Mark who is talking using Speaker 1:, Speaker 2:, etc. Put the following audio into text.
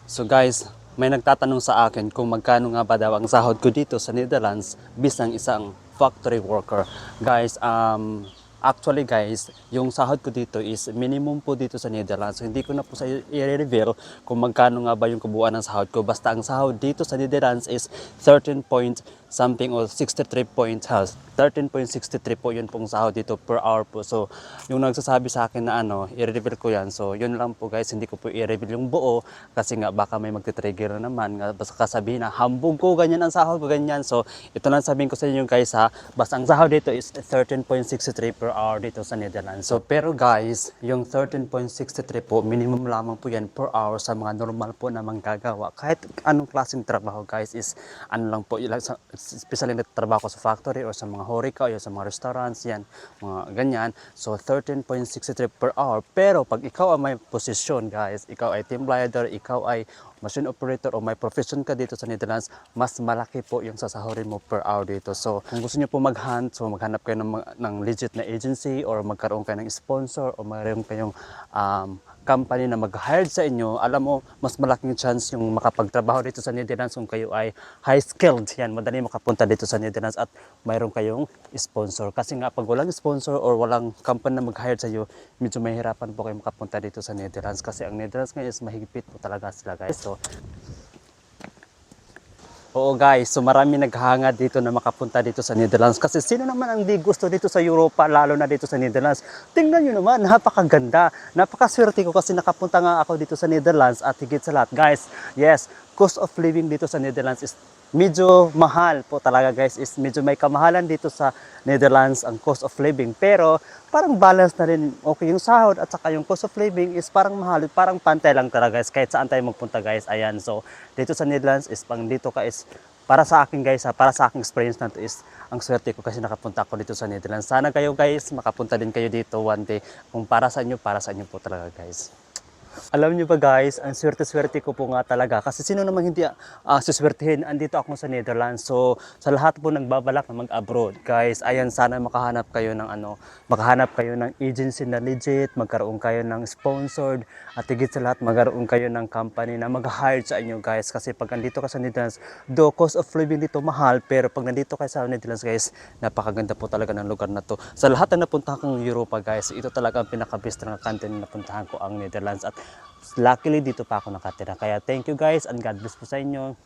Speaker 1: So guys, may nagtatanong sa akin kung magkano nga ba daw ang sahod ko dito sa Netherlands bilang isang factory worker. Guys, actually guys, yung sahod ko dito is minimum po dito sa Netherlands. So, hindi ko na po sa i-reveal kung magkano nga ba yung kabuuan ng sahod ko. Basta ang sahod dito sa Netherlands is 13 point something or 63 point has 13.63 po yun pong sahod dito per hour po. So, yung nagsasabi sa akin na i-reveal ko yan. So, yun lang po guys, hindi ko po i-reveal yung buo kasi nga baka may magti-trigger na naman. Basta kasabihin na hambog ko, ganyan ang sahod ko, ganyan. So, ito lang sabihin ko sa inyo guys ha. Basta ang sahod dito is 13.63 per hour dito sa Netherlands. So, pero guys, yung 13.63 po, minimum lamang po yan per hour sa mga normal po na manggagawa. Kahit anong klaseng trabaho guys is ano lang po, especially na trabaho ko sa factory or sa mga horika o sa mga restaurants, yan, mga ganyan. So, 13.63 per hour. Pero pag ikaw ay may posisyon guys, ikaw ay team leader, ikaw ay machine operator o may profession ka dito sa Netherlands, mas malaki po yung sasahurin mo per hour dito. So, kung gusto niyo po mag-hunt, so maghanap kayo ng legit na agency or magkaroon kayo ng sponsor o mayroon kayong company na mag-hire sa inyo, alam mo, mas malaking chance yung makapagtrabaho dito sa Netherlands kung kayo ay high-skilled. Yan, madali makapunta dito sa Netherlands at mayroon kayong sponsor. Kasi nga, pag walang sponsor or walang company na mag-hire sa iyo, medyo mahirapan po kayo makapunta dito sa Netherlands. Kasi ang Netherlands ngayon is mahigpit po talaga sila guys. So, oo guys, so marami naghahanga dito na makapunta dito sa Netherlands kasi sino naman ang di gusto dito sa Europa, lalo na dito sa Netherlands. Tingnan nyo naman, napakaganda, napakaswerte ko kasi nakapunta nga ako dito sa Netherlands at higit sa lahat guys, yes, cost of living dito sa Netherlands is medyo mahal po talaga guys, is medyo may kamahalan dito sa Netherlands ang cost of living, pero parang balance na rin, okay yung sahod at saka yung cost of living is parang mahal, parang pantay lang talaga guys kahit saan tayo magpunta guys. Ayan, so dito sa Netherlands is pang dito ka is para sa akin guys ha, para sa aking experience na to is ang swerte ko kasi nakapunta ako dito sa Netherlands. Sana kayo guys makapunta din kayo dito one day. Kung para sa inyo po talaga guys. Alam niyo ba guys, ang swerte-swerte ko po nga talaga kasi sino namang hindi suswertehin, andito ako sa Netherlands. So sa lahat po nagbabalak na mag-abroad guys, ayan, sana makahanap kayo ng agency na legit, magkaroon kayo ng sponsored at higit sa lahat magkaroon kayo ng company na mag-hire sa inyo guys. Kasi pag andito ka sa Netherlands, do cost of living dito mahal, pero pag nandito kayo sa Netherlands guys, napakaganda po talaga ng lugar na to. Sa lahat na napuntahan kong Europa guys, ito talaga ang pinaka-best na country na napuntahan ko, ang Netherlands. At luckily dito pa ako nakatira. Kaya thank you guys and God bless po sa inyo.